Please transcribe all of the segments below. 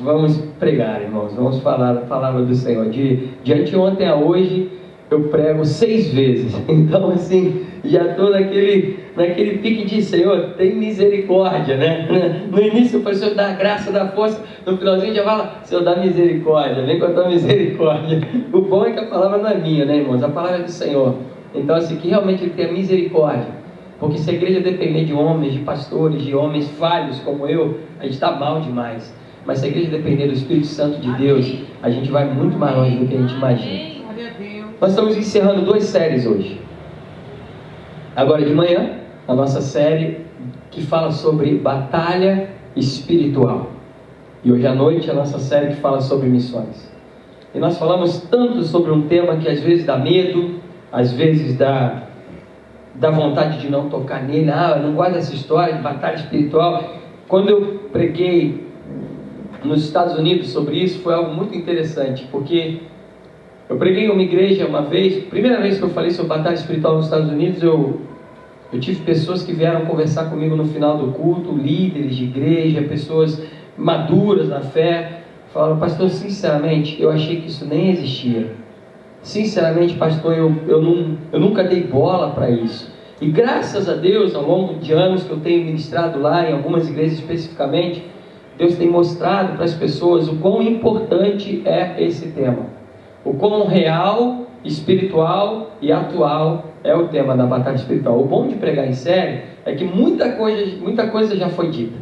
Vamos pregar, irmãos, vamos falar a palavra do Senhor. De anteontem a hoje, eu prego 6 vezes. Então, assim, já estou naquele pique de Senhor, tem misericórdia, né? No início foi Senhor dá graça, dá força. No finalzinho já fala, Senhor dá misericórdia, vem com a tua misericórdia. O bom é que a palavra não é minha, né, irmãos? A palavra é do Senhor. Então, assim, que realmente Ele tenha misericórdia. Porque se a igreja depender de homens, de pastores, de homens falhos como eu, a gente está mal demais. Mas se a igreja depender do Espírito Santo de Deus, a gente vai muito mais longe do que a gente imagina. Nós estamos encerrando 2 séries hoje. Agora de manhã, a nossa série que fala sobre batalha espiritual. E hoje à noite, a nossa série que fala sobre missões. E nós falamos tanto sobre um tema que às vezes dá medo, às vezes dá vontade de não tocar nele. Eu não gosto dessa história de batalha espiritual. Quando eu preguei nos Estados Unidos sobre isso, foi algo muito interessante, porque eu preguei em uma igreja uma vez, primeira vez que eu falei sobre batalha espiritual nos Estados Unidos, eu tive pessoas que vieram conversar comigo no final do culto, líderes de igreja, pessoas maduras na fé, falaram: pastor, sinceramente, eu achei que isso nem existia. Sinceramente, pastor, eu nunca dei bola para isso. E graças a Deus, ao longo de anos que eu tenho ministrado lá, em algumas igrejas especificamente, Deus tem mostrado para as pessoas o quão importante é esse tema. O quão real, espiritual e atual é o tema da batalha espiritual. O bom de pregar em série é que muita coisa já foi dita.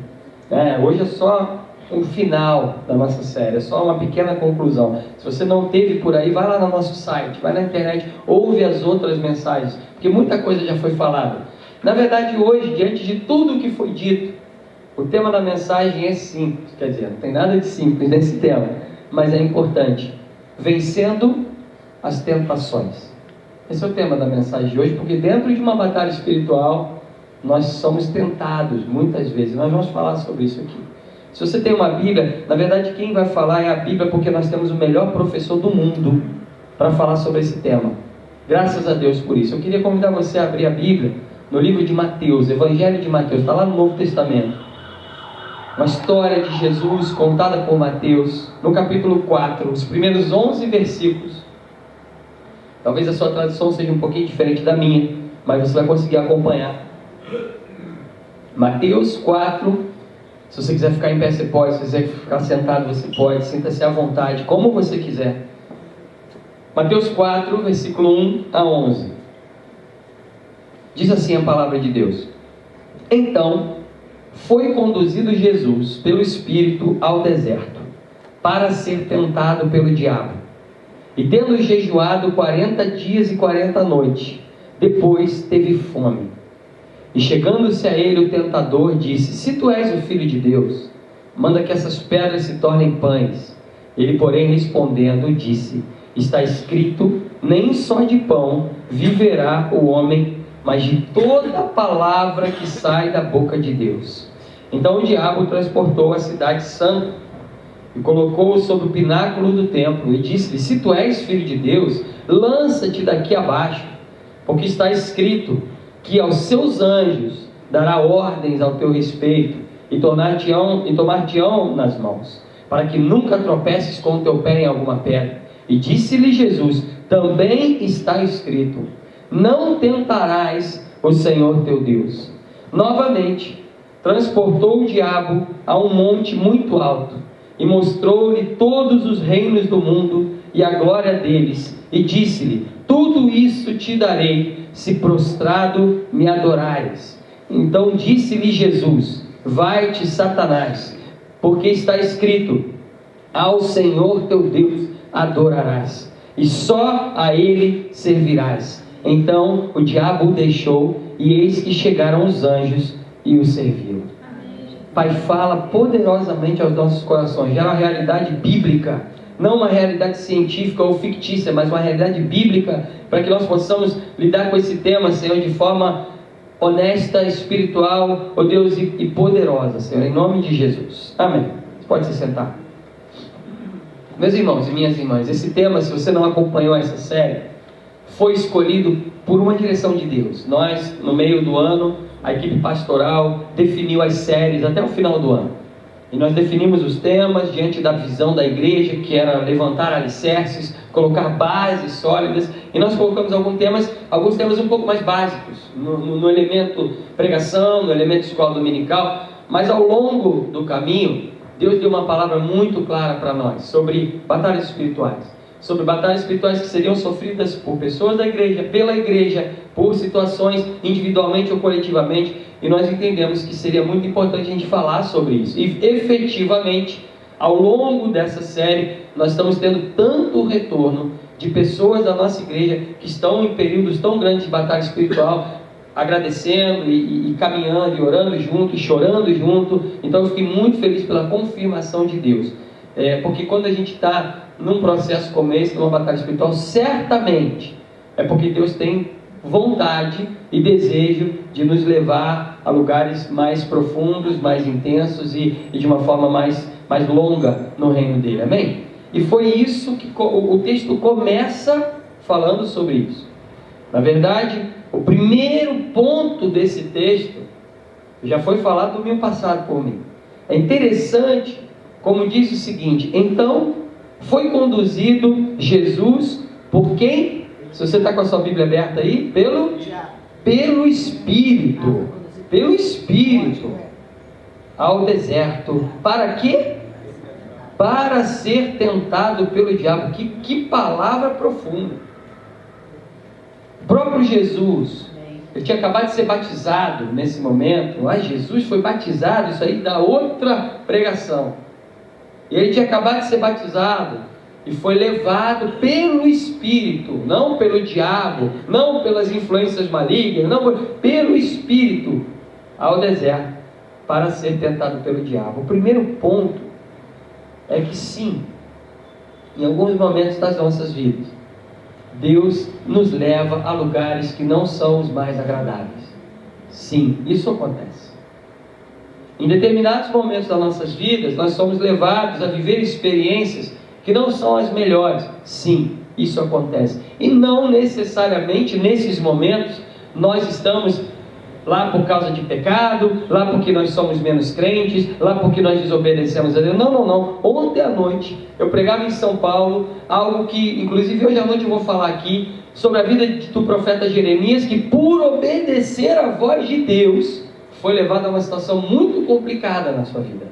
Hoje é só um final da nossa série, é só uma pequena conclusão. Se você não teve por aí, vai lá no nosso site, vai na internet, ouve as outras mensagens, porque muita coisa já foi falada. Na verdade, hoje, diante de tudo o que foi dito, o tema da mensagem é simples, quer dizer, não tem nada de simples nesse tema, mas é importante. Vencendo as tentações. Esse é o tema da mensagem de hoje, porque dentro de uma batalha espiritual, nós somos tentados muitas vezes. Nós vamos falar sobre isso aqui. Se você tem uma Bíblia, na verdade quem vai falar é a Bíblia, porque nós temos o melhor professor do mundo para falar sobre esse tema. Graças a Deus por isso. Eu queria convidar você a abrir a Bíblia no livro de Mateus, Evangelho de Mateus, está lá no Novo Testamento. Uma história de Jesus contada por Mateus, no capítulo 4, os primeiros 11 versículos. Talvez a sua tradução seja um pouquinho diferente da minha, mas você vai conseguir acompanhar. Mateus 4, se você quiser ficar em pé você pode, se você quiser ficar sentado você pode, sinta-se à vontade, como você quiser. Mateus 4, versículo 1 a 11. Diz assim a palavra de Deus: Então foi conduzido Jesus pelo Espírito ao deserto, para ser tentado pelo diabo. E tendo jejuado 40 dias e 40 noites, depois teve fome. E chegando-se a ele o tentador, disse: Se tu és o Filho de Deus, manda que essas pedras se tornem pães. Ele, porém, respondendo, disse: Está escrito, nem só de pão viverá o homem, mas de toda a palavra que sai da boca de Deus. Então o diabo transportou a cidade santa e colocou-o sobre o pináculo do templo e disse-lhe: Se tu és filho de Deus, lança-te daqui abaixo, porque está escrito que aos seus anjos dará ordens ao teu respeito e tomar-te-ão nas mãos, para que nunca tropeces com o teu pé em alguma pedra. E disse-lhe Jesus: Também está escrito: Não tentarás o Senhor teu Deus. Novamente, transportou o diabo a um monte muito alto, e mostrou-lhe todos os reinos do mundo e a glória deles, e disse-lhe: Tudo isso te darei, se prostrado me adorares. Então disse-lhe Jesus: Vai-te, Satanás, porque está escrito: Ao Senhor teu Deus adorarás, e só a Ele servirás. Então o diabo o deixou, e eis que chegaram os anjos e o serviram. Pai, fala poderosamente aos nossos corações. Gera uma realidade bíblica, não uma realidade científica ou fictícia, mas uma realidade bíblica, para que nós possamos lidar com esse tema, Senhor, de forma honesta, espiritual, ó Deus, e poderosa, Senhor, em nome de Jesus. Amém. Você pode se sentar. Meus irmãos e minhas irmãs, esse tema, se você não acompanhou essa série, foi escolhido por uma direção de Deus. Nós, no meio do ano, a equipe pastoral definiu as séries até o final do ano. E nós definimos os temas diante da visão da igreja, que era levantar alicerces, colocar bases sólidas. E nós colocamos alguns temas um pouco mais básicos, no elemento pregação, no elemento escola dominical. Mas ao longo do caminho, Deus deu uma palavra muito clara para nós sobre batalhas espirituais. Sobre batalhas espirituais que seriam sofridas por pessoas da igreja, pela igreja, por situações individualmente ou coletivamente. E nós entendemos que seria muito importante a gente falar sobre isso. E efetivamente, ao longo dessa série, nós estamos tendo tanto retorno de pessoas da nossa igreja que estão em períodos tão grandes de batalha espiritual, agradecendo e caminhando, e orando junto, e chorando junto. Então eu fiquei muito feliz pela confirmação de Deus. Porque quando a gente está num processo como esse, numa batalha espiritual, certamente é porque Deus tem vontade e desejo de nos levar a lugares mais profundos, mais intensos e de uma forma mais longa no reino dele, amém? E foi isso que o texto começa falando sobre isso. Na verdade, o primeiro ponto desse texto já foi falado no domingo passado por mim. É interessante, como diz o seguinte: então foi conduzido Jesus por quem? Se você está com a sua Bíblia aberta aí, pelo Espírito, ao deserto. Para quê? Para ser tentado pelo diabo. Que palavra profunda. O próprio Jesus, ele tinha acabado de ser batizado nesse momento. Jesus foi batizado, isso aí dá outra pregação. E ele tinha acabado de ser batizado e foi levado pelo Espírito, não pelo diabo, não pelas influências malignas, não, pelo Espírito, ao deserto, para ser tentado pelo diabo. O primeiro ponto é que sim, em alguns momentos das nossas vidas, Deus nos leva a lugares que não são os mais agradáveis. Sim, isso acontece. Em determinados momentos das nossas vidas, nós somos levados a viver experiências que não são as melhores. Sim, isso acontece. E não necessariamente nesses momentos nós estamos lá por causa de pecado, lá porque nós somos menos crentes, lá porque nós desobedecemos a Deus. Não. Ontem à noite eu pregava em São Paulo algo que, inclusive hoje à noite eu vou falar aqui, sobre a vida do profeta Jeremias, que por obedecer a voz de Deus, foi levado a uma situação muito complicada na sua vida.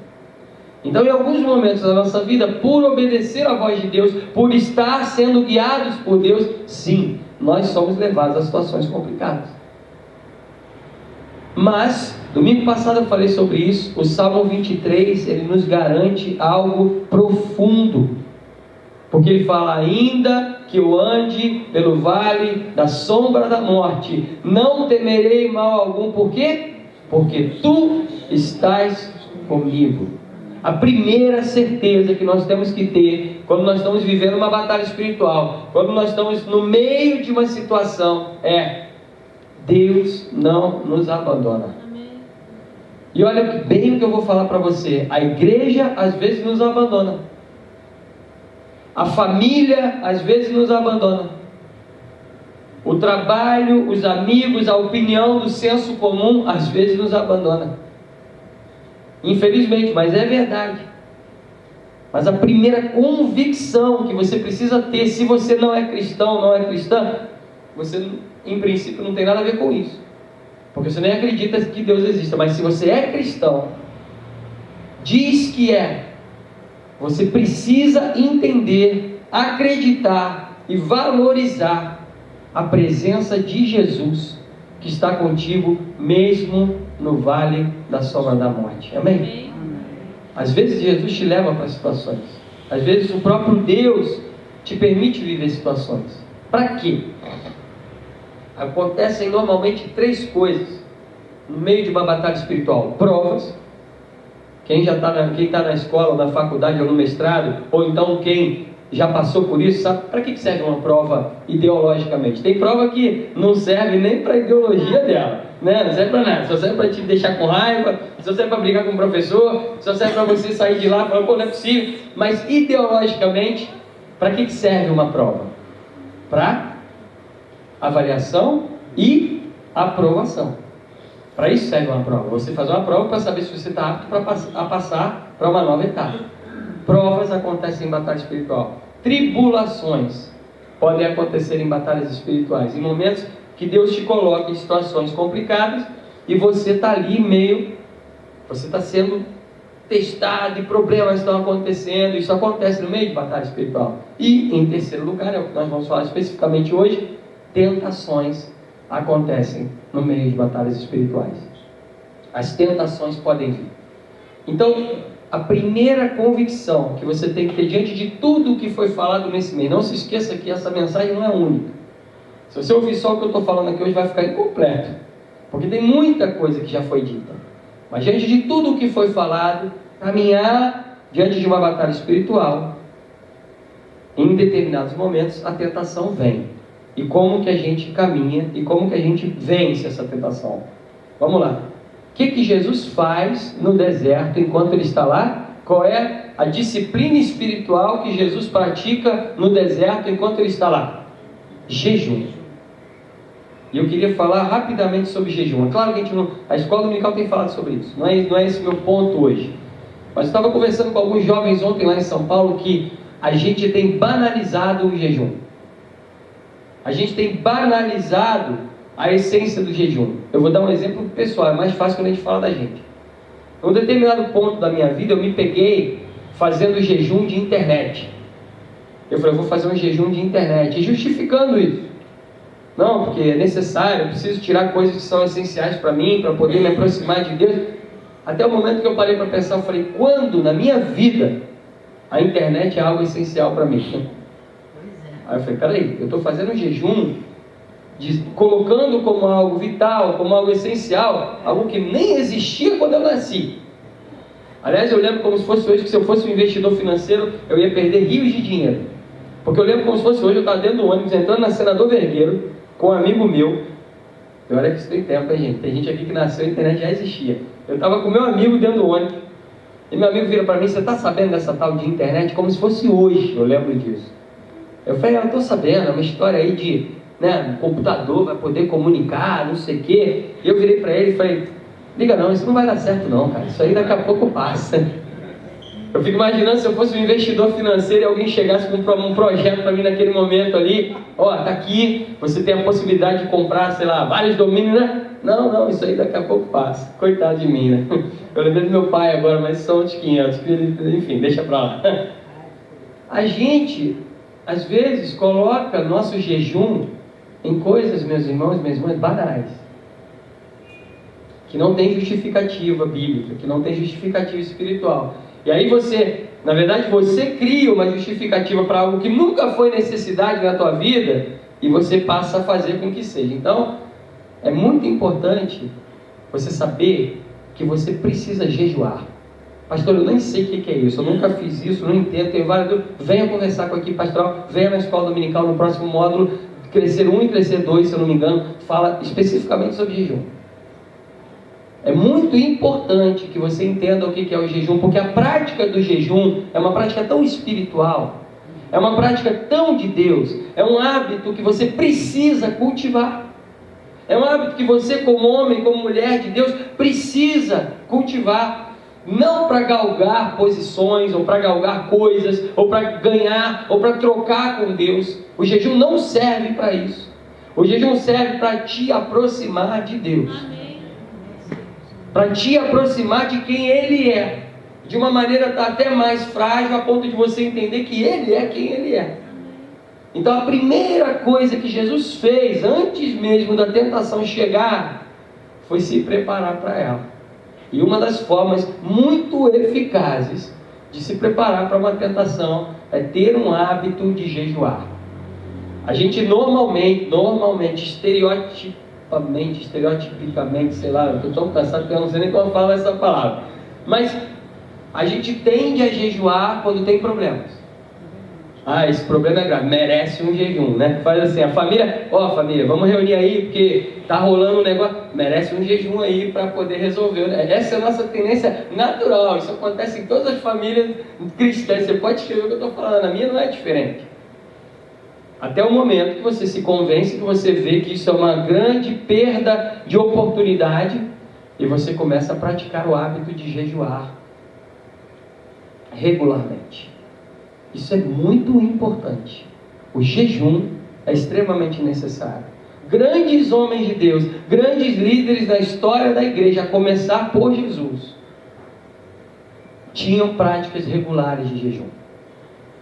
Então, em alguns momentos da nossa vida, por obedecer a voz de Deus, por estar sendo guiados por Deus, sim, nós somos levados a situações complicadas. Mas, domingo passado eu falei sobre isso. O Salmo 23, ele nos garante algo profundo, porque ele fala: ainda que eu ande pelo vale da sombra da morte, não temerei mal algum. Por quê? Porque tu estás comigo. A primeira certeza que nós temos que ter quando nós estamos vivendo uma batalha espiritual, quando nós estamos no meio de uma situação, é: Deus não nos abandona. E olha bem o que eu vou falar para você: a igreja às vezes nos abandona, a família às vezes nos abandona, o trabalho, os amigos, a opinião do senso comum às vezes nos abandona. Infelizmente, mas é verdade. Mas a primeira convicção que você precisa ter, se você não é cristão, não é cristã, você em princípio não tem nada a ver com isso, porque você nem acredita que Deus exista. Mas se você é cristão, diz que você precisa entender, acreditar e valorizar a presença de Jesus, que está contigo mesmo no vale da sombra da morte. Amém? Às vezes Jesus te leva para situações, às vezes o próprio Deus te permite viver situações. Para quê? Acontecem normalmente 3 coisas no meio de uma batalha espiritual: provas. Quem está na escola, ou na faculdade, ou no mestrado, ou então quem já passou por isso, sabe para que serve uma prova ideologicamente? Tem prova que não serve nem para a ideologia dela, né? Não serve para nada, só serve para te deixar com raiva, só serve para brigar com o professor, só serve para você sair de lá falando: pô, não é possível. Mas ideologicamente, para que serve uma prova? Para avaliação e aprovação. Para isso serve uma prova. Você faz uma prova para saber se você está apto a passar para uma nova etapa. Provas acontecem em batalha espiritual. Tribulações podem acontecer em batalhas espirituais, em momentos que Deus te coloca em situações complicadas e você está ali você está sendo testado e problemas estão acontecendo. Isso acontece no meio de batalha espiritual. E em terceiro lugar, é o que nós vamos falar especificamente hoje, tentações acontecem no meio de batalhas espirituais. As tentações podem vir. Então, a primeira convicção que você tem que ter diante de tudo o que foi falado nesse mês, não se esqueça que essa mensagem não é única. Se você ouvir só o que eu estou falando aqui hoje, vai ficar incompleto, porque tem muita coisa que já foi dita. Mas diante de tudo o que foi falado, caminhar diante de uma batalha espiritual, em determinados momentos a tentação vem. E como que a gente caminha e como que a gente vence essa tentação? Vamos lá. O que Jesus faz no deserto enquanto ele está lá? Qual é a disciplina espiritual que Jesus pratica no deserto enquanto ele está lá? Jejum. E eu queria falar rapidamente sobre jejum. É claro que a escola dominical tem falado sobre isso. Não é esse meu ponto hoje. Mas eu estava conversando com alguns jovens ontem lá em São Paulo que a gente tem banalizado o jejum. A gente tem banalizado a essência do jejum. Eu vou dar um exemplo pessoal, é mais fácil quando a gente fala da gente. Em um determinado ponto da minha vida, eu me peguei fazendo jejum de internet. Eu falei, eu vou fazer um jejum de internet, e justificando isso. Não, porque é necessário, eu preciso tirar coisas que são essenciais para mim, para poder me aproximar de Deus. Até o momento que eu parei para pensar, eu falei, quando na minha vida a internet é algo essencial para mim? Aí eu falei, peraí, eu estou fazendo um jejum, colocando como algo vital, como algo essencial, algo que nem existia quando eu nasci. Aliás, eu lembro como se fosse hoje, que se eu fosse um investidor financeiro, eu ia perder rios de dinheiro. Porque eu lembro como se fosse hoje, eu estava dentro do ônibus, entrando na Senador Vergueiro, com um amigo meu. E olha que isso tem tempo, hein, gente? Tem gente aqui que nasceu, a internet já existia. Eu estava com meu amigo dentro do ônibus, e meu amigo vira para mim, você está sabendo dessa tal de internet? Como se fosse hoje, eu lembro disso. Eu falei, eu estou sabendo, é uma história aí de, o computador vai poder comunicar, não sei o quê. E eu virei para ele e falei, liga não, isso não vai dar certo não, cara, isso aí daqui a pouco passa. Eu fico imaginando se eu fosse um investidor financeiro e alguém chegasse com um projeto para mim naquele momento ali, tá aqui, você tem a possibilidade de comprar, sei lá, vários domínios, né? Não, isso aí daqui a pouco passa. Coitado de mim, né? Eu lembrei do meu pai agora, mas são outros 500, enfim, deixa para lá. A gente, às vezes, coloca nosso jejum em coisas, meus irmãos e minhas irmãs, banais, que não tem justificativa bíblica, que não tem justificativa espiritual. E aí você cria uma justificativa para algo que nunca foi necessidade na tua vida, e você passa a fazer com que seja. Então, é muito importante você saber que você precisa jejuar. Pastor, eu nem sei o que é isso, eu nunca fiz isso, não entendo, tenho várias dúvidas. Venha conversar com a equipe pastoral, venha na escola dominical no próximo módulo, Crescer 1 e Crescer 2, se eu não me engano, fala especificamente sobre jejum. É muito importante que você entenda o que é o jejum, porque a prática do jejum é uma prática tão espiritual, é uma prática tão de Deus, é um hábito que você precisa cultivar, é um hábito que você, como homem, como mulher de Deus, precisa cultivar, não para galgar posições, ou para galgar coisas, ou para ganhar, ou para trocar com Deus. O jejum não serve para isso. O jejum serve para te aproximar de Deus. Para te aproximar de quem Ele é, de uma maneira até mais frágil, a ponto de você entender que Ele é quem Ele é. Então a primeira coisa que Jesus fez, antes mesmo da tentação chegar, foi se preparar para ela. E uma das formas muito eficazes de se preparar para uma tentação é ter um hábito de jejuar. A gente normalmente, estereotipicamente, sei lá, eu estou tão cansado que eu não sei nem como eu falo essa palavra, mas a gente tende a jejuar quando tem problemas. Esse problema é grave, merece um jejum, né? Faz assim, a família, família, vamos reunir aí, porque tá rolando um negócio, merece um jejum aí para poder resolver. Essa é a nossa tendência natural, isso acontece em todas as famílias cristãs, você pode escrever o que eu estou falando, a minha não é diferente. Até o momento que você se convence, que você vê que isso é uma grande perda de oportunidade, e você começa a praticar o hábito de jejuar. regularmente. Isso é muito importante. O jejum é extremamente necessário. Grandes homens de Deus, grandes líderes da história da igreja, a começar por Jesus, tinham práticas regulares de jejum.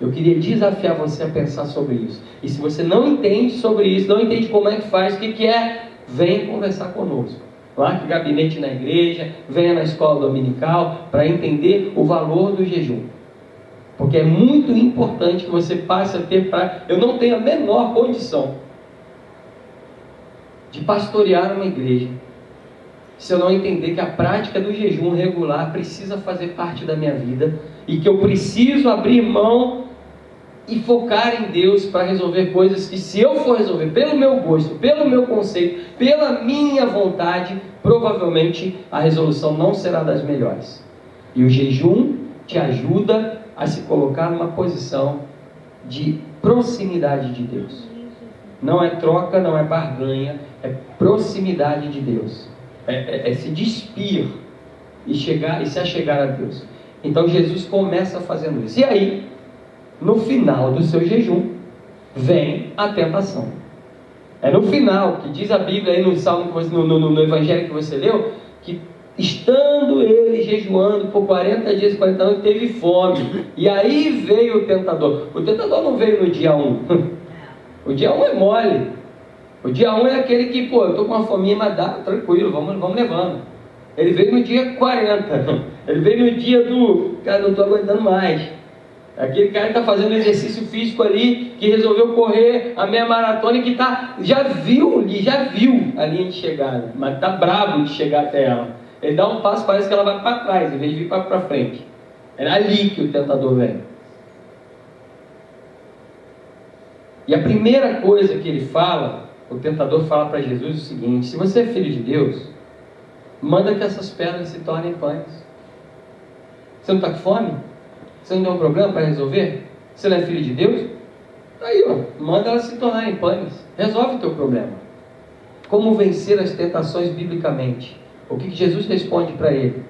Eu queria desafiar você a pensar sobre isso. E se você não entende sobre isso, não entende como é que faz, o que é, venha conversar conosco. Marque gabinete na igreja, venha na escola dominical para entender o valor do jejum. Porque é muito importante que você passe a ter prática. Eu não tenho a menor condição de pastorear uma igreja se eu não entender que a prática do jejum regular precisa fazer parte da minha vida e que eu preciso abrir mão e focar em Deus para resolver coisas que, se eu for resolver pelo meu gosto, pelo meu conceito, pela minha vontade, provavelmente a resolução não será das melhores. E o jejum te ajuda a se colocar numa posição de proximidade de Deus. Não é troca, não é barganha, é proximidade de Deus. É se despir e se achegar a Deus. Então Jesus começa fazendo isso. E aí, no final do seu jejum, vem a tentação. É no final, que diz a Bíblia aí no Salmo, no Evangelho que você leu, que estando ele jejuando por 40 dias e 40 anos, teve fome. E aí veio o tentador. O tentador não veio no dia 1. O dia 1 é mole. O dia 1 é aquele que, eu estou com uma fominha, mas dá, tranquilo, vamos levando. Ele veio no dia 40. Ele veio no dia do, cara, não estou aguentando mais. Aquele cara que está fazendo exercício físico ali, que resolveu correr a meia maratona e que já viu a linha de chegada, mas está bravo de chegar até ela. Ele dá um passo, parece que ela vai para trás, em vez de vir para frente. É ali que o tentador vem. E a primeira coisa que ele fala, o tentador fala para Jesus o seguinte: se você é filho de Deus, manda que essas pedras se tornem pães. Você não está com fome? Você não tem um problema para resolver? Você não é filho de Deus? Aí, manda elas se tornarem pães. Resolve o teu problema. Como vencer as tentações biblicamente? O que Jesus responde para ele?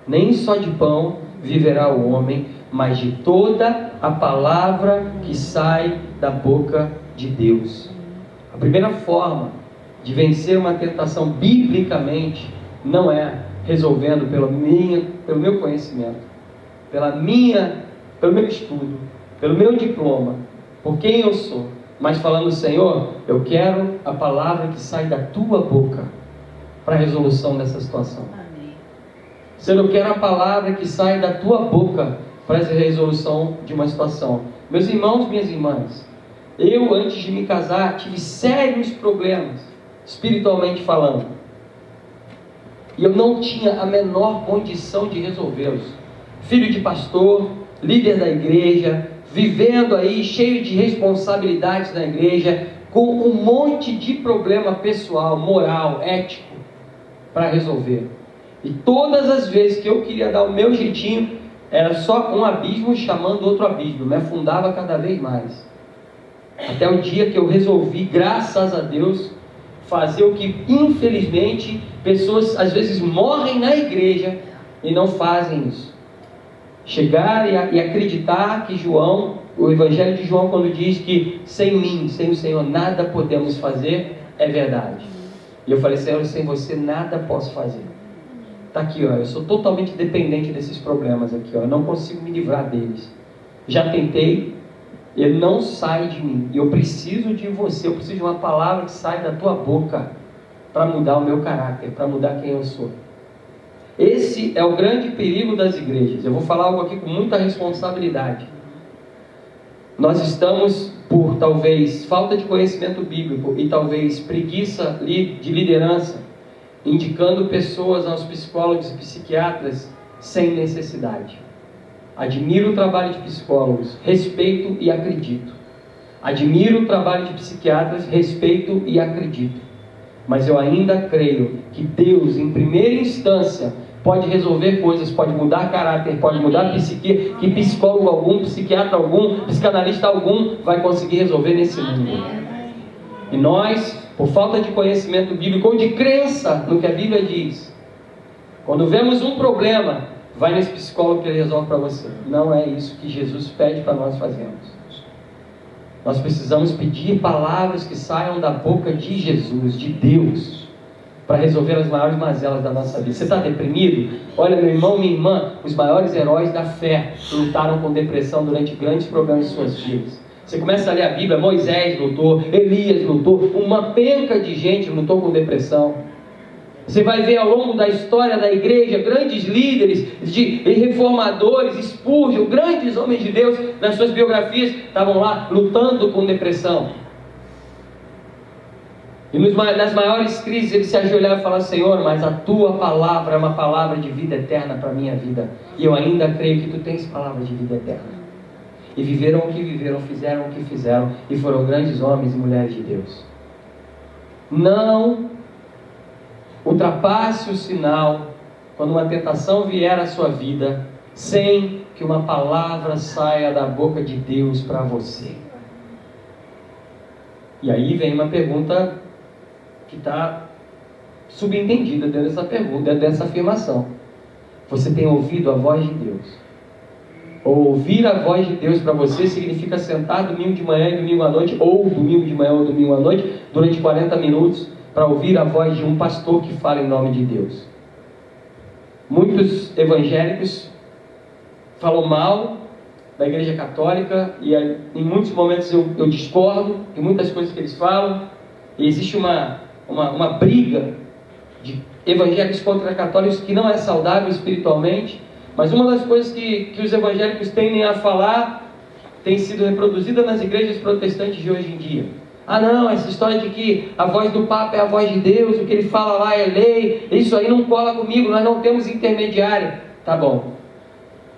Nem só de pão viverá o homem, mas de toda a palavra que sai da boca de Deus. A primeira forma de vencer uma tentação biblicamente não é resolvendo pelo meu conhecimento, pelo meu estudo, pelo meu diploma, por quem eu sou, mas falando: Senhor, eu quero a palavra que sai da tua boca para a resolução dessa situação. Amém. Senhor, eu quero a palavra que sai da tua boca para a resolução de uma situação. Meus irmãos, minhas irmãs, eu, antes de me casar, tive sérios problemas, espiritualmente falando, e eu não tinha a menor condição de resolvê-los. Filho de pastor, líder da igreja, vivendo aí cheio de responsabilidades na igreja, com um monte de problema pessoal, moral, ético para resolver. E todas as vezes que eu queria dar o meu jeitinho, era só um abismo chamando outro abismo, me afundava cada vez mais. Até o dia que eu resolvi, graças a Deus, fazer o que infelizmente pessoas às vezes morrem na igreja e não fazem isso. Chegar e acreditar que o Evangelho de João, quando diz que sem mim, sem o Senhor, nada podemos fazer, é verdade. E eu falei: Senhor, sem você nada posso fazer. Está aqui, eu sou totalmente dependente desses problemas aqui, eu não consigo me livrar deles. Já tentei, ele não sai de mim. E eu preciso de você, eu preciso de uma palavra que sai da tua boca para mudar o meu caráter, para mudar quem eu sou. Esse é o grande perigo das igrejas. Eu vou falar algo aqui com muita responsabilidade. Nós estamos, por talvez falta de conhecimento bíblico e talvez preguiça de liderança, indicando pessoas aos psicólogos e psiquiatras sem necessidade. Admiro o trabalho de psicólogos, respeito e acredito. Admiro o trabalho de psiquiatras, respeito e acredito. Mas eu ainda creio que Deus, em primeira instância, pode resolver coisas, pode mudar caráter, pode mudar psique, que psicólogo algum, psiquiatra algum, psicanalista algum vai conseguir resolver nesse mundo. E nós, por falta de conhecimento bíblico ou de crença no que a Bíblia diz, quando vemos um problema, vai nesse psicólogo que ele resolve para você. Não é isso que Jesus pede para nós fazermos. Nós precisamos pedir palavras que saiam da boca de Jesus, de Deus, para resolver as maiores mazelas da nossa vida. Você está deprimido? Olha, meu irmão, minha irmã, os maiores heróis da fé lutaram com depressão durante grandes problemas de suas vidas. Você começa a ler a Bíblia, Moisés lutou, Elias lutou, uma penca de gente lutou com depressão. Você vai ver ao longo da história da igreja, grandes líderes, reformadores, Spurgeon, grandes homens de Deus, nas suas biografias, estavam lá lutando com depressão. E nas maiores crises ele se ajoelhava e falava: Senhor, mas a tua palavra é uma palavra de vida eterna para a minha vida, e eu ainda creio que tu tens palavra de vida eterna. E viveram o que viveram, fizeram o que fizeram, e foram grandes homens e mulheres de Deus. Não ultrapasse o sinal quando uma tentação vier à sua vida, sem que uma palavra saia da boca de Deus para você. E aí vem uma pergunta que está subentendida dentro dessa pergunta, dentro dessa afirmação. Você tem ouvido a voz de Deus? Ou ouvir a voz de Deus para você significa sentar domingo de manhã e domingo à noite, ou domingo de manhã ou domingo à noite, durante 40 minutos, para ouvir a voz de um pastor que fala em nome de Deus. Muitos evangélicos falam mal da Igreja Católica, e em muitos momentos eu discordo de muitas coisas que eles falam, e existe uma briga de evangélicos contra católicos que não é saudável espiritualmente, mas uma das coisas que os evangélicos tendem a falar tem sido reproduzida nas igrejas protestantes de hoje em dia. Ah não, essa história de que a voz do Papa é a voz de Deus, o que ele fala lá é lei, isso aí não cola comigo, nós não temos intermediário. Tá bom,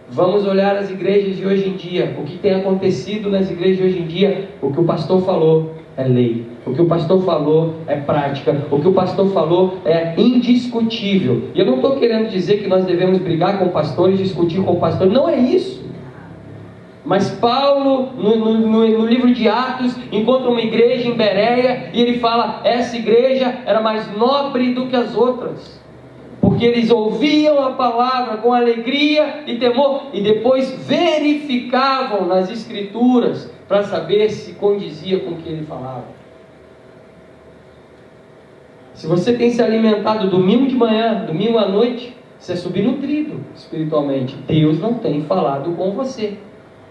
vamos olhar as igrejas de hoje em dia, o que tem acontecido nas igrejas de hoje em dia. O que o pastor falou é lei, o que o pastor falou é prática, o que o pastor falou é indiscutível. E eu não estou querendo dizer que nós devemos brigar com pastores, discutir com pastores, não é isso. Mas Paulo, no livro de Atos, encontra uma igreja em Bereia, e ele fala: essa igreja era mais nobre do que as outras, porque eles ouviam a palavra com alegria e temor, e depois verificavam nas escrituras, para saber se condizia com o que ele falava. Se você tem se alimentado domingo de manhã, domingo à noite, você é subnutrido espiritualmente. Deus não tem falado com você,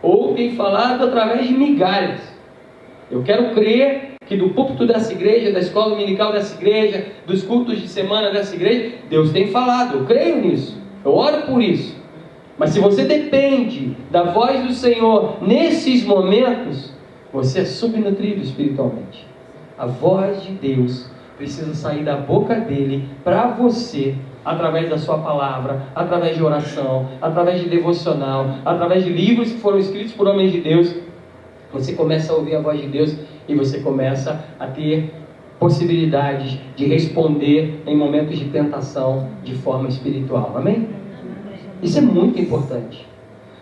ou tem falado através de migalhas. Eu quero crer que do púlpito dessa igreja, da escola dominical dessa igreja, dos cultos de semana dessa igreja, Deus tem falado. Eu creio nisso, eu oro por isso. Mas se você depende da voz do Senhor nesses momentos, você é subnutrido espiritualmente. A voz de Deus precisa sair da boca dele para você, através da sua palavra, através de oração, através de devocional, através de livros que foram escritos por homens de Deus. Você começa a ouvir a voz de Deus e você começa a ter possibilidades de responder em momentos de tentação de forma espiritual. Amém? Isso é muito importante.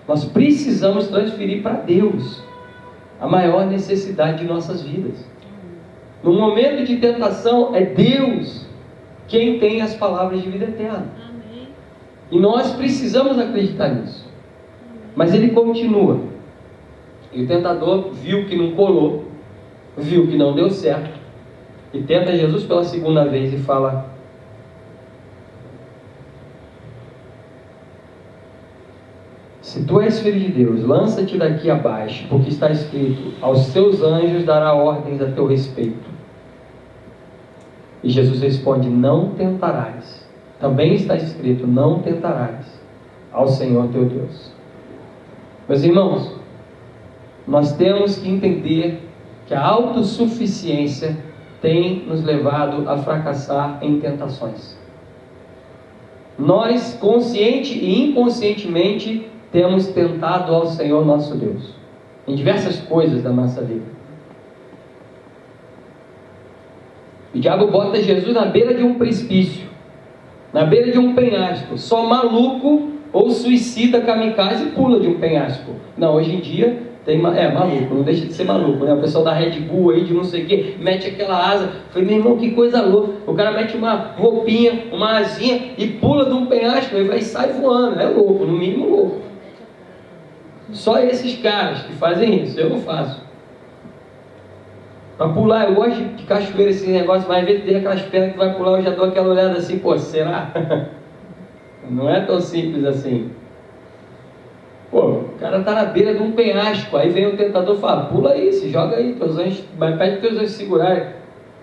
Nós precisamos transferir para Deus a maior necessidade de nossas vidas. No momento de tentação, é Deus quem tem as palavras de vida eterna. Amém. E nós precisamos acreditar nisso. Mas ele continua. E o tentador viu que não colou, viu que não deu certo, e tenta Jesus pela segunda vez e fala: se tu és filho de Deus, lança-te daqui abaixo, porque está escrito: aos teus anjos dará ordens a teu respeito. E Jesus responde: não tentarás. Também está escrito: não tentarás ao Senhor teu Deus. Meus irmãos, nós temos que entender que a autossuficiência tem nos levado a fracassar em tentações. Nós, consciente e inconscientemente, temos tentado ao Senhor nosso Deus em diversas coisas da nossa vida. O diabo bota Jesus na beira de um precipício, na beira de um penhasco. Só maluco ou suicida kamikaze pula de um penhasco. Não, hoje em dia Maluco, não deixa de ser maluco, né? O pessoal da Red Bull aí, de não sei o que, mete aquela asa. Falei, meu irmão, que coisa louca. O cara mete uma roupinha, uma asinha e pula de um penhasco e sai voando. É louco, no mínimo louco. Só esses caras que fazem isso, eu não faço. Para pular, eu gosto de cachoeira, esse negócio, mas às vezes tem aquelas pernas que vai pular, eu já dou aquela olhada assim, pô, será? Não é tão simples assim. Pô, o cara está na beira de um penhasco, aí vem o tentador e fala, pula aí, se joga aí, teus anjos, mas pede teus anjos segurarem.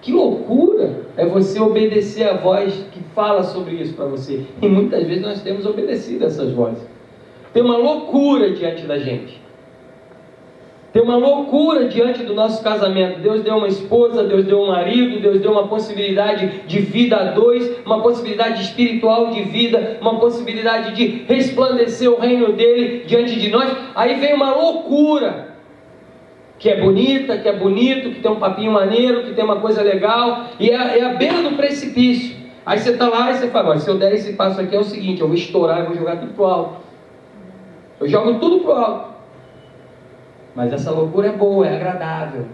Que loucura é você obedecer a voz que fala sobre isso para você. E muitas vezes nós temos obedecido essas vozes. Tem uma loucura diante da gente. Tem uma loucura diante do nosso casamento. Deus deu uma esposa, Deus deu um marido, Deus deu uma possibilidade de vida a dois, uma possibilidade espiritual de vida, uma possibilidade de resplandecer o reino dele diante de nós. Aí vem uma loucura, que é bonita, que é bonito, que tem um papinho maneiro, que tem uma coisa legal, e é a beira do precipício. Aí você está lá e você fala, se eu der esse passo aqui é o seguinte, eu vou estourar, eu vou jogar tudo pro alto. Eu jogo tudo pro alto. Mas essa loucura é boa, é agradável.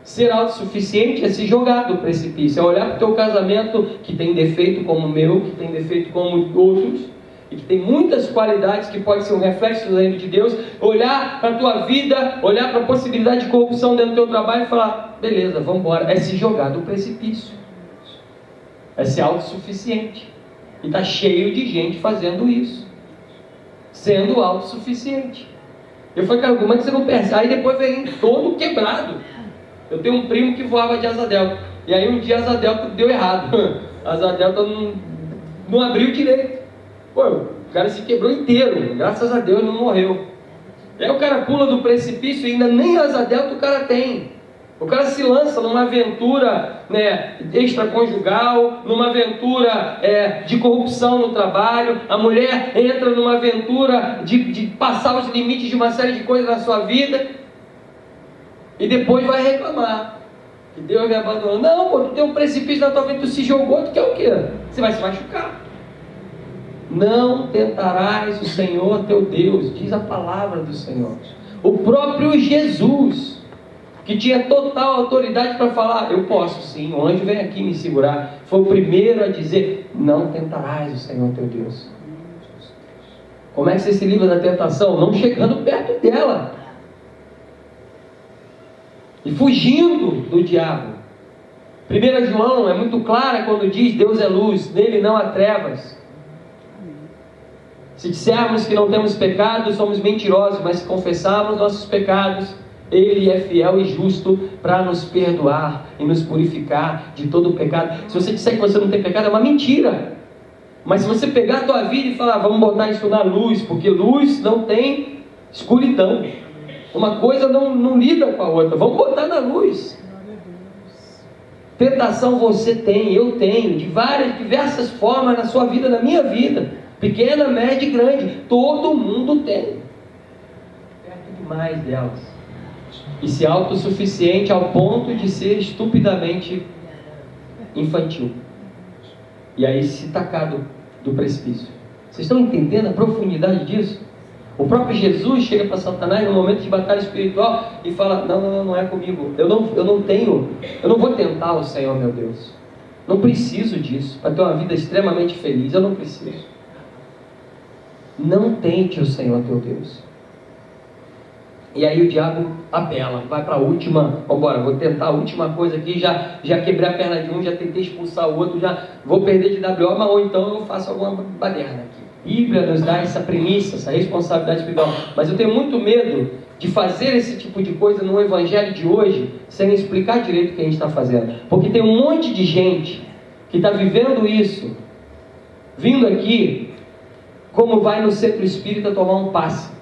Ser autossuficiente é se jogar do precipício, é olhar para o teu casamento, que tem defeito como o meu, que tem defeito como outros, e que tem muitas qualidades que pode ser um reflexo do reino de Deus, olhar para a tua vida, olhar para a possibilidade de corrupção dentro do teu trabalho e falar, beleza, vamos embora. É se jogar do precipício. É ser autossuficiente. E está cheio de gente fazendo isso. Sendo autossuficiente. Eu falei, cara, como é que você não percebe? Aí depois vem todo quebrado. Eu tenho um primo que voava de asa delta. E aí um dia a asa delta deu errado. A asa delta não abriu direito. Pô, o cara se quebrou inteiro. Graças a Deus não morreu. E aí o cara pula do precipício e ainda nem asa delta o cara tem. O cara se lança numa aventura, né, extraconjugal, numa aventura de corrupção no trabalho. A mulher entra numa aventura de passar os limites de uma série de coisas na sua vida. E depois vai reclamar que Deus me abandonou. Não, pô, tu tem um precipício na tua vida, tu se jogou, tu quer o quê? Você vai se machucar. Não tentarás o Senhor teu Deus, diz a palavra do Senhor. O próprio Jesus, que tinha total autoridade para falar, eu posso sim, o anjo vem aqui me segurar, foi o primeiro a dizer, não tentarás o Senhor teu Deus. Como é que você se livra da tentação? Não chegando perto dela e fugindo do diabo. 1 João é muito clara quando diz, Deus é luz, nele não há trevas. Se dissermos que não temos pecado, somos mentirosos, mas se confessarmos nossos pecados, Ele é fiel e justo para nos perdoar e nos purificar de todo o pecado. Se você disser que você não tem pecado, é uma mentira. Mas se você pegar a tua vida e falar, vamos botar isso na luz, porque luz não tem escuridão. Uma coisa não lida com a outra. Vamos botar na luz. Tentação você tem, eu tenho, de diversas formas na sua vida, na minha vida. Pequena, média e grande. Todo mundo tem. Perto demais delas. E ser autossuficiente ao ponto de ser estupidamente infantil. E aí se tacar do precipício. Vocês estão entendendo a profundidade disso? O próprio Jesus chega para Satanás no momento de batalha espiritual e fala, não é comigo. Eu não vou tentar o Senhor, meu Deus. Não preciso disso. Para ter uma vida extremamente feliz, eu não preciso. Não tente o Senhor teu Deus. E aí o diabo apela, vai para a última, vambora, vou tentar a última coisa aqui, já quebrei a perna de um, já tentei expulsar o outro, já vou perder de WO, mas ou então eu faço alguma baderna aqui. A Bíblia nos dá essa premissa, essa responsabilidade espiritual, mas eu tenho muito medo de fazer esse tipo de coisa no evangelho de hoje, sem explicar direito o que a gente está fazendo, porque tem um monte de gente que está vivendo isso, vindo aqui, como vai no centro espírita tomar um passe.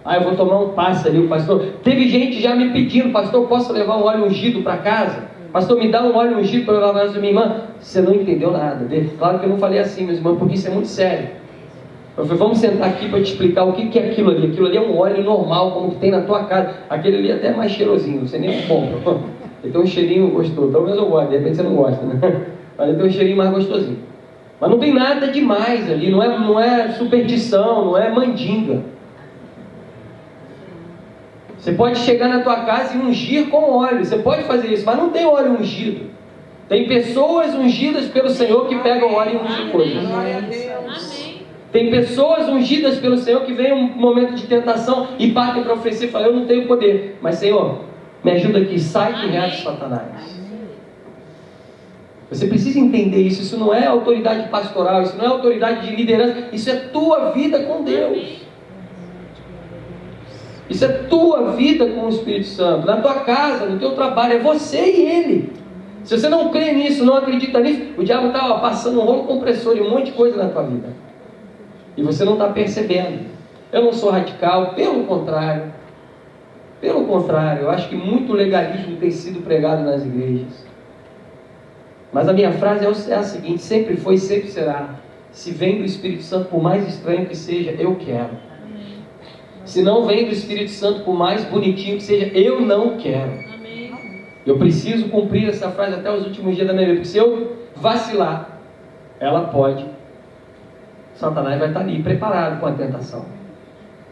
Eu vou tomar um passe ali, o pastor. Teve gente já me pedindo, pastor, posso levar um óleo ungido para casa? Pastor, me dá um óleo ungido para levar na casa da minha irmã. Você não entendeu nada. Claro que eu não falei assim, meus irmãos, porque isso é muito sério. Eu falei, vamos sentar aqui para te explicar o que é aquilo ali. Aquilo ali é um óleo normal, como que tem na tua casa. Aquele ali é até mais cheirosinho, você nem compra. Ele tem um cheirinho gostoso. Talvez eu goste, de repente você não gosta, né? Mas ele tem um cheirinho mais gostosinho. Mas não tem nada demais ali, não é superstição, não é mandinga. Você pode chegar na tua casa e ungir com óleo. Você pode fazer isso, mas não tem óleo ungido. Tem pessoas ungidas pelo Senhor que pegam óleo e ungem coisas. Tem pessoas ungidas pelo Senhor que vem um momento de tentação e partem para oferecer e falam: eu não tenho poder, mas Senhor, me ajuda aqui, sai que reage Satanás. Você precisa entender isso. Isso não é autoridade pastoral, isso não é autoridade de liderança, isso é tua vida com Deus. Isso é tua vida com o Espírito Santo, na tua casa, no teu trabalho, é você e Ele. Se você não crê nisso, não acredita nisso, o diabo está passando um rolo compressor e um monte de coisa na tua vida. E você não está percebendo. Eu não sou radical, pelo contrário. Pelo contrário, eu acho que muito legalismo tem sido pregado nas igrejas. Mas a minha frase é a seguinte: sempre foi e sempre será. Se vem do Espírito Santo, por mais estranho que seja, eu quero. Se não vem do Espírito Santo, por mais bonitinho que seja, eu não quero. Eu preciso cumprir essa frase até os últimos dias da minha vida. Porque se eu vacilar, ela pode. Satanás vai estar ali, preparado com a tentação.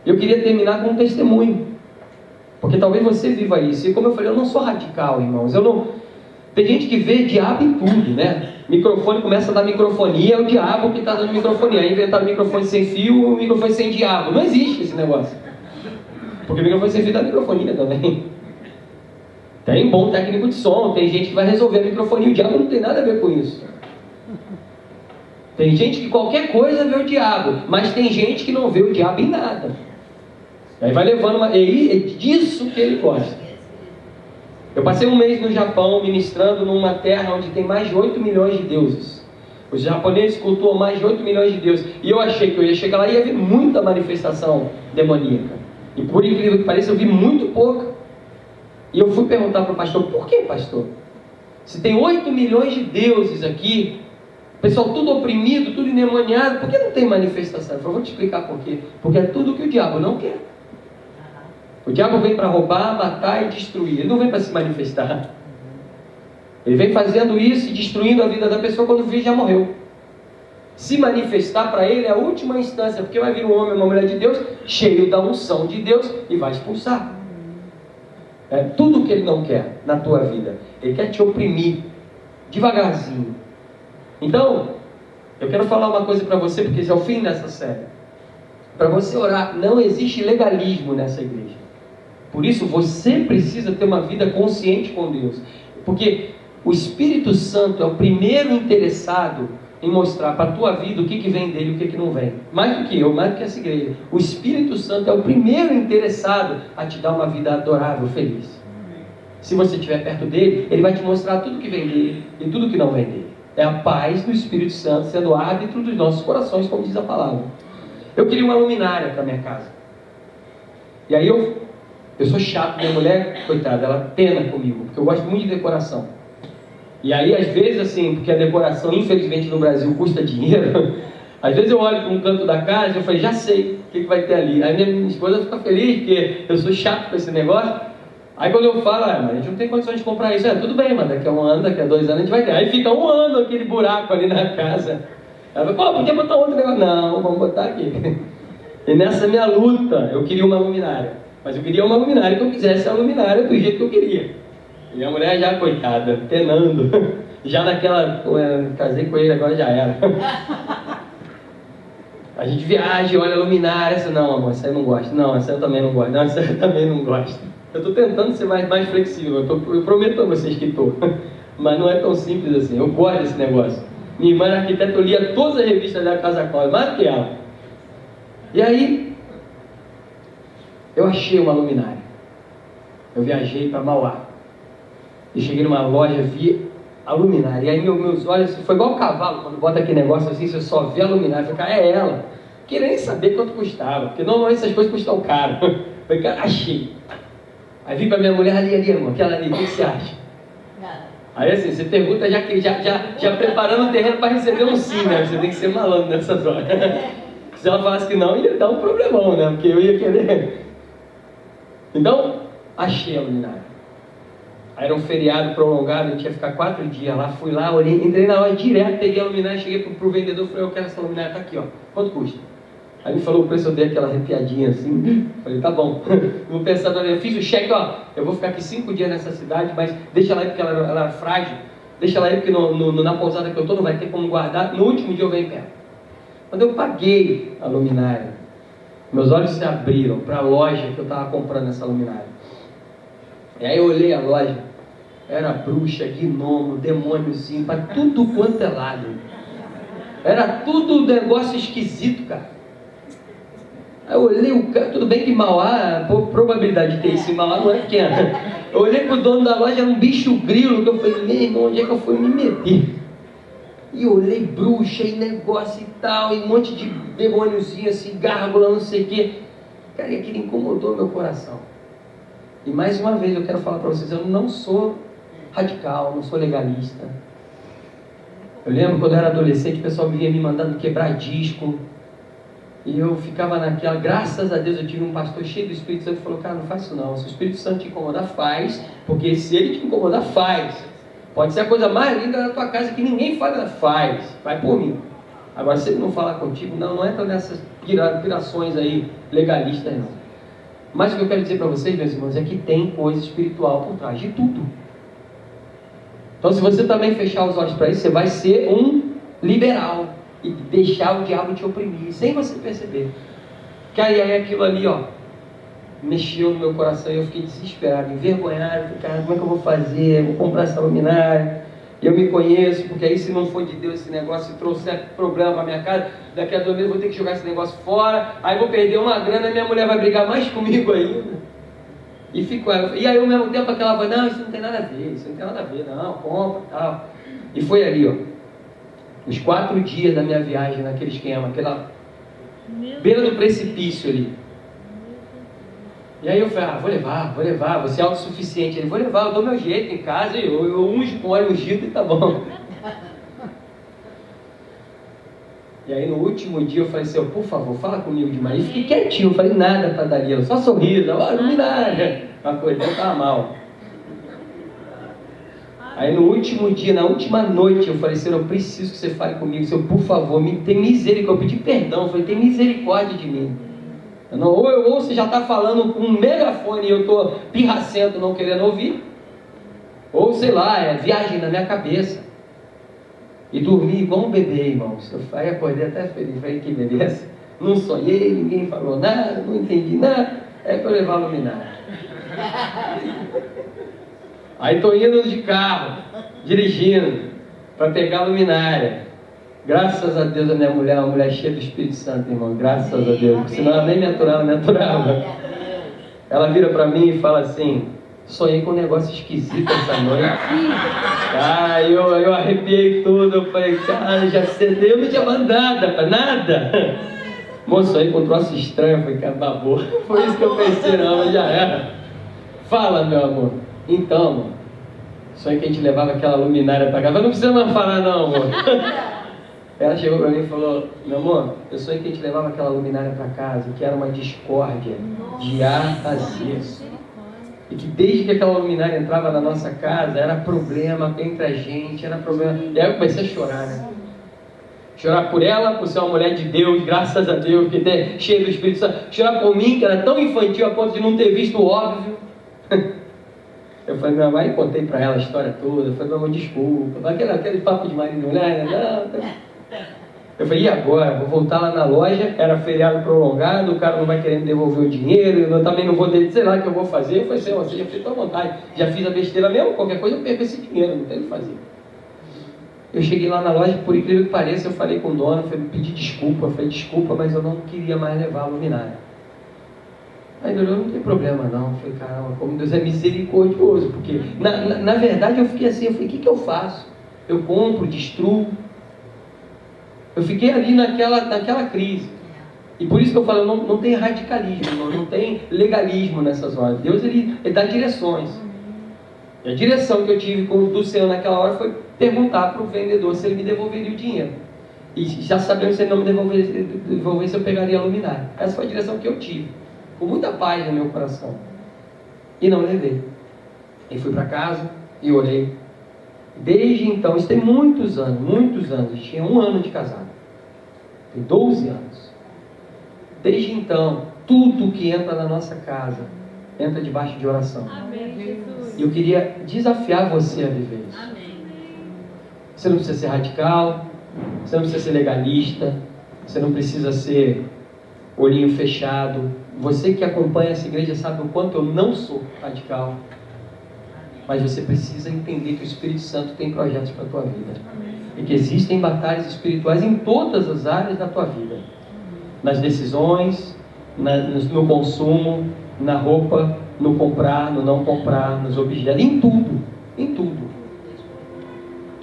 Eu queria terminar com um testemunho. Porque talvez você viva isso. E como eu falei, eu não sou radical, irmãos. Tem gente que vê diabo em tudo, né? Microfone começa a dar microfonia, é o diabo que está dando microfonia. Aí inventaram microfone sem fio, o microfone sem diabo. Não existe esse negócio. Porque o microfone sem fio dá microfonia também. Tem bom técnico de som, tem gente que vai resolver a microfonia. O diabo não tem nada a ver com isso. Tem gente que qualquer coisa vê o diabo, mas tem gente que não vê o diabo em nada. Aí vai levando é disso que ele gosta. Eu passei um mês no Japão ministrando numa terra onde tem mais de 8 milhões de deuses. Os japoneses cultuam mais de 8 milhões de deuses. E eu achei que eu ia chegar lá e ia ver muita manifestação demoníaca. E por incrível que pareça, eu vi muito pouca. E eu fui perguntar para o pastor: por que, pastor? Se tem 8 milhões de deuses aqui, o pessoal tudo oprimido, tudo endemoniado, por que não tem manifestação? Eu falei: vou te explicar por quê. Porque é tudo que o diabo não quer. O diabo vem para roubar, matar e destruir. Ele não vem para se manifestar. Ele vem fazendo isso e destruindo a vida da pessoa quando o filho já morreu. Se manifestar para ele é a última instância, porque vai vir um homem ou uma mulher de Deus, cheio da unção de Deus, e vai expulsar. É tudo que ele não quer na tua vida. Ele quer te oprimir, devagarzinho. Então, eu quero falar uma coisa para você, porque esse é o fim dessa série. Para você orar, não existe legalismo nessa igreja. Por isso, você precisa ter uma vida consciente com Deus. Porque o Espírito Santo é o primeiro interessado em mostrar para a tua vida o que vem dele e o que não vem. Mais do que eu, mais do que essa igreja. O Espírito Santo é o primeiro interessado a te dar uma vida adorável, feliz. Se você estiver perto dele, ele vai te mostrar tudo que vem dele e tudo que não vem dele. É a paz do Espírito Santo sendo o árbitro dos nossos corações, como diz a palavra. Eu queria uma luminária para minha casa. E aí eu sou chato, minha mulher, coitada, ela pena comigo, porque eu gosto muito de decoração. E aí, às vezes, assim, porque a decoração, infelizmente, no Brasil custa dinheiro, às vezes eu olho para um canto da casa e eu falei: já sei o que vai ter ali. Aí minha esposa fica feliz, porque eu sou chato com esse negócio. Aí quando eu falo: mas a gente não tem condições de comprar isso. Tudo bem, mas daqui a 1 ano, daqui a 2 anos a gente vai ter. Aí fica 1 ano aquele buraco ali na casa. Ela fala: podia botar outro negócio. Não, vamos botar aqui. E nessa minha luta, eu queria uma luminária. Mas eu queria uma luminária que eu quisesse a luminária do jeito que eu queria. E a mulher já, coitada, penando. Já naquela, casei com ele, agora já era. A gente viaja, olha a luminária, essa não, amor, essa eu não gosto. Não, essa eu também não gosto. Não, essa eu também não gosto. Eu estou tentando ser mais flexível, eu prometo a vocês que estou. Mas não é tão simples assim, eu gosto desse negócio. Minha irmã era arquiteta, eu lia todas as revistas da Casa Cláudia, mais do que ela. E aí, eu achei uma luminária. Eu viajei para Mauá. E cheguei numa loja, vi a luminária. E aí meus olhos, foi igual o cavalo, quando bota aquele negócio assim, você só vê a luminária. Eu falei: é ela. Queria nem saber quanto custava, porque normalmente essas coisas custam caro. Eu falei: cara, achei. Aí vim para minha mulher: ali, amor, aquela ali, o que você acha? Aí assim, você pergunta já preparando o terreno para receber um sim, né? Você tem que ser malandro nessas horas. Se ela falasse que não, ia dar um problemão, né? Porque eu ia querer. Então, achei a luminária. Aí era um feriado prolongado, a gente ia ficar 4 dias lá. Fui lá, olhei, entrei na loja direto, peguei a luminária, cheguei pro vendedor e falei: eu quero essa luminária, tá aqui, ó. Quanto custa? Aí me falou o preço, eu dei aquela arrepiadinha assim. Falei, tá bom. Vou pensar, eu fiz o cheque, ó, eu vou ficar aqui 5 dias nessa cidade, mas deixa ela aí porque ela é frágil. Deixa ela aí porque na pousada que eu estou não vai ter como guardar. No último dia eu venho perto. Quando eu paguei a luminária, meus olhos se abriram para a loja que eu estava comprando essa luminária. E aí eu olhei a loja, era bruxa, gnomo, demôniozinho, para tudo quanto é lado. Era tudo um negócio esquisito, cara. Aí eu olhei o cara, tudo bem que Mauá, a probabilidade de ter isso em Mauá não é pequena. Eu olhei pro dono da loja, era um bicho grilo, que eu falei, meu irmão, onde é que eu fui me meter? E eu olhei bruxa e negócio e tal, e um monte de demôniozinho assim, gárgula, não sei o quê. Cara, e aquilo incomodou meu coração. E mais uma vez eu quero falar para vocês, eu não sou radical, não sou legalista. Eu lembro quando eu era adolescente, o pessoal vinha me mandando quebrar disco. E eu ficava naquela, graças a Deus eu tive um pastor cheio do Espírito Santo que falou, cara, não faz isso não, se o Espírito Santo te incomodar, faz, porque se ele te incomodar, faz. Pode ser a coisa mais linda da tua casa que ninguém faz, vai por mim. Agora, se ele não falar contigo, não entra nessas pirações aí, legalistas não. Mas o que eu quero dizer para vocês, meus irmãos, é que tem coisa espiritual por trás de tudo. Então, se você também fechar os olhos para isso, você vai ser um liberal. E deixar o diabo te oprimir, sem você perceber. Que aí aquilo ali, ó, mexeu no meu coração e eu fiquei desesperado, envergonhado. Falei, cara, como é que eu vou fazer? Eu vou comprar essa luminária. Eu me conheço, porque aí se não for de Deus esse negócio, se trouxer problema para minha casa, daqui a 2 meses eu vou ter que jogar esse negócio fora, aí vou perder uma grana e minha mulher vai brigar mais comigo ainda. E aí ao mesmo tempo aquela voz, não, isso não tem nada a ver, não, compra e tal. E foi ali, ó. Os 4 dias da minha viagem naquele esquema, aquela beira do precipício ali. E aí eu falei, vou levar, vou ser autossuficiente. Ele, vou levar, eu dou meu jeito em casa, eu unjo com óleo ungido e tá bom. E aí no último dia eu falei assim, por favor, fala comigo demais. E fiquei quietinho, não falei nada para Dalila, só sorriso, luminária. Uma coisa, eu estava mal. Aí no último dia, na última noite, eu falei, Senhor, eu preciso que você fale comigo, Senhor, por favor, tem misericórdia. Eu pedi perdão, eu falei, tem misericórdia de mim. Ou você já está falando com um megafone e eu estou pirracento, não querendo ouvir, ou sei lá, é viagem na minha cabeça. E dormi igual um bebê, irmãos. Eu falei, acordei até feliz, falei, que beleza. Não sonhei, ninguém falou nada, não entendi nada, é para eu levar a luminária. Aí estou indo de carro, dirigindo, para pegar a luminária. Graças a Deus a minha mulher é uma mulher cheia do Espírito Santo, irmão. Graças a Deus, porque senão ela nem me aturava. Ela vira para mim e fala assim, sonhei com um negócio esquisito essa noite. Eu arrepiei tudo, eu falei, cara, já cedei, eu não tinha mandado, nada. Moço, sonhei com um troço estranho, eu falei, cara, babou. Foi isso que eu pensei, não, mas já era. Fala, meu amor. Então, amor, sonhei que a gente levava aquela luminária para casa. Mas não precisa mais falar, não, amor. Ela chegou para mim e falou, meu amor, eu sonhei que a gente levava aquela luminária para casa, que era uma discórdia de A a Z. E que desde que aquela luminária entrava na nossa casa, era problema entre a gente, era problema. E aí eu comecei a chorar, né? Chorar por ela, por ser uma mulher de Deus, graças a Deus, que é cheia do Espírito Santo. Chorar por mim, que era tão infantil a ponto de não ter visto o óbvio. Eu falei, minha mãe, contei para ela a história toda. Eu falei, meu amor, desculpa. Aquele papo de marido e mulher, né? Eu falei, e agora? Vou voltar lá na loja, era feriado prolongado, o cara não vai querer me devolver o dinheiro, eu também não vou, sei lá o que eu vou fazer. Eu falei assim, você já fez à vontade, já fiz a besteira mesmo, qualquer coisa eu perco esse dinheiro, não tem o que fazer. Eu cheguei lá na loja, por incrível que pareça, eu falei com o dono, pedi desculpa, eu falei, desculpa, mas eu não queria mais levar a luminária. Aí ele olhou, não tem problema não. Eu falei, caramba, como Deus é misericordioso, porque na verdade eu fiquei assim, eu falei, o que eu faço? Eu compro, destruo. Eu fiquei ali naquela crise. E por isso que eu falo, não tem radicalismo, não tem legalismo nessas horas. Deus ele dá direções. E a direção que eu tive do Senhor naquela hora foi perguntar para o vendedor se ele me devolveria o dinheiro. E já sabendo se ele não me devolvesse, eu pegaria a luminária. Essa foi a direção que eu tive. Com muita paz no meu coração. E não levei. E fui para casa e orei. Desde então, isso tem muitos anos. Eu tinha 1 ano de casado. Tem 12 anos. Desde então, tudo que entra na nossa casa entra debaixo de oração. Amém, Jesus. E eu queria desafiar você a viver isso. Amém. Você não precisa ser radical, você não precisa ser legalista, você não precisa ser olhinho fechado. Você que acompanha essa igreja sabe o quanto eu não sou radical. Mas você precisa entender que o Espírito Santo tem projetos para a tua vida. E que existem batalhas espirituais em todas as áreas da tua vida. Nas decisões, no consumo, na roupa, no comprar, no não comprar, nos objetos, em tudo. Em tudo.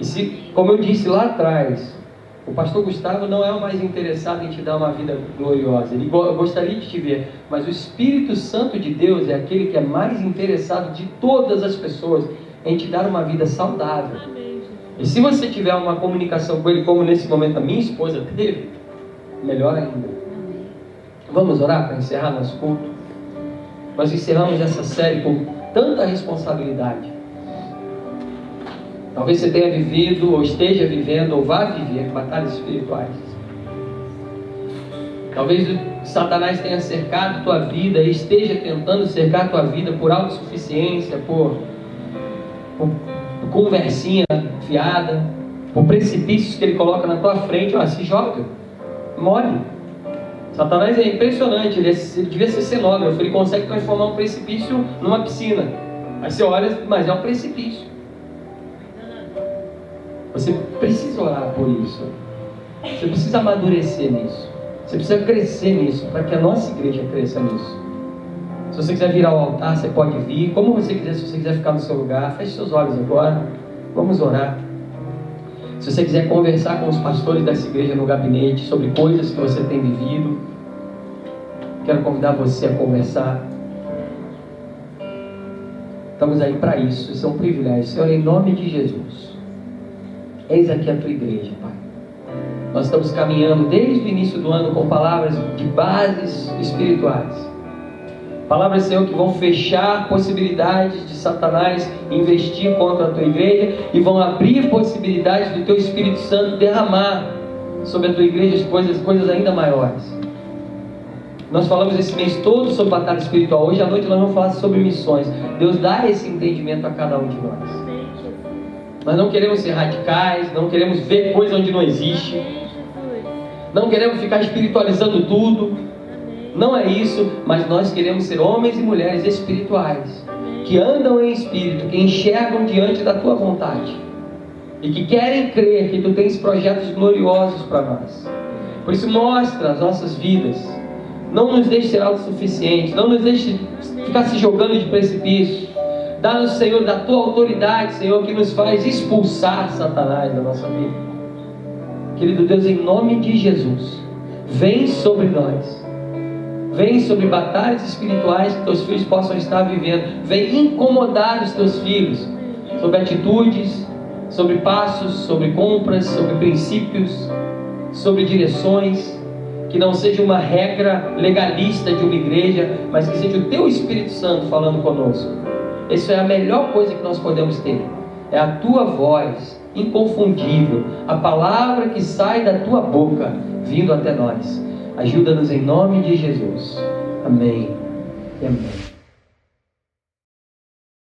E se, como eu disse lá atrás, o pastor Gustavo não é o mais interessado em te dar uma vida gloriosa. Ele gostaria de te ver. Mas o Espírito Santo de Deus é aquele que é mais interessado de todas as pessoas em te dar uma vida saudável. E se você tiver uma comunicação com Ele, como nesse momento a minha esposa teve, melhor ainda. Vamos orar para encerrar nosso culto? Nós encerramos essa série com tanta responsabilidade. Talvez você tenha vivido, ou esteja vivendo, ou vá viver batalhas espirituais. Talvez Satanás tenha cercado tua vida e esteja tentando cercar tua vida por autossuficiência, por conversinha fiada, por precipícios que ele coloca na tua frente. Se joga, morre. Satanás é impressionante, ele devia ser cenógrafo, ele consegue transformar um precipício numa piscina. Aí você olha, mas é um precipício. Você precisa orar por isso. Você precisa amadurecer nisso. Você precisa crescer nisso, para que a nossa igreja cresça nisso. Se você quiser vir ao altar, você pode vir, como você quiser. Se você quiser ficar no seu lugar, feche seus olhos agora. Vamos orar. Se você quiser conversar com os pastores dessa igreja no gabinete sobre coisas que você tem vivido, quero convidar você a conversar. Estamos aí para isso. Isso é um privilégio. Senhor, em nome de Jesus, eis aqui a tua igreja, Pai. Nós estamos caminhando desde o início do ano com palavras de bases espirituais. Palavras, Senhor, que vão fechar possibilidades de Satanás investir contra a tua igreja e vão abrir possibilidades do teu Espírito Santo derramar sobre a tua igreja coisas ainda maiores. Nós falamos esse mês todo sobre batalha espiritual. Hoje à noite nós vamos falar sobre missões. Deus dá esse entendimento a cada um de nós. Nós não queremos ser radicais, não queremos ver coisa onde não existe, não queremos ficar espiritualizando tudo, não é isso, mas nós queremos ser homens e mulheres espirituais, que andam em espírito, que enxergam diante da tua vontade, e que querem crer que tu tens projetos gloriosos para nós. Por isso mostra as nossas vidas, não nos deixe ser autossuficientes, não nos deixe ficar se jogando de precipício. Dá-nos, Senhor, da tua autoridade, Senhor, que nos faz expulsar Satanás da nossa vida. Querido Deus, em nome de Jesus, vem sobre nós. Vem sobre batalhas espirituais que teus filhos possam estar vivendo. Vem incomodar os teus filhos sobre atitudes, sobre passos, sobre compras, sobre princípios, sobre direções. Que não seja uma regra legalista de uma igreja, mas que seja o teu Espírito Santo falando conosco. Isso é a melhor coisa que nós podemos ter. É a tua voz inconfundível, a palavra que sai da tua boca, vindo até nós. Ajuda-nos em nome de Jesus. Amém e amém.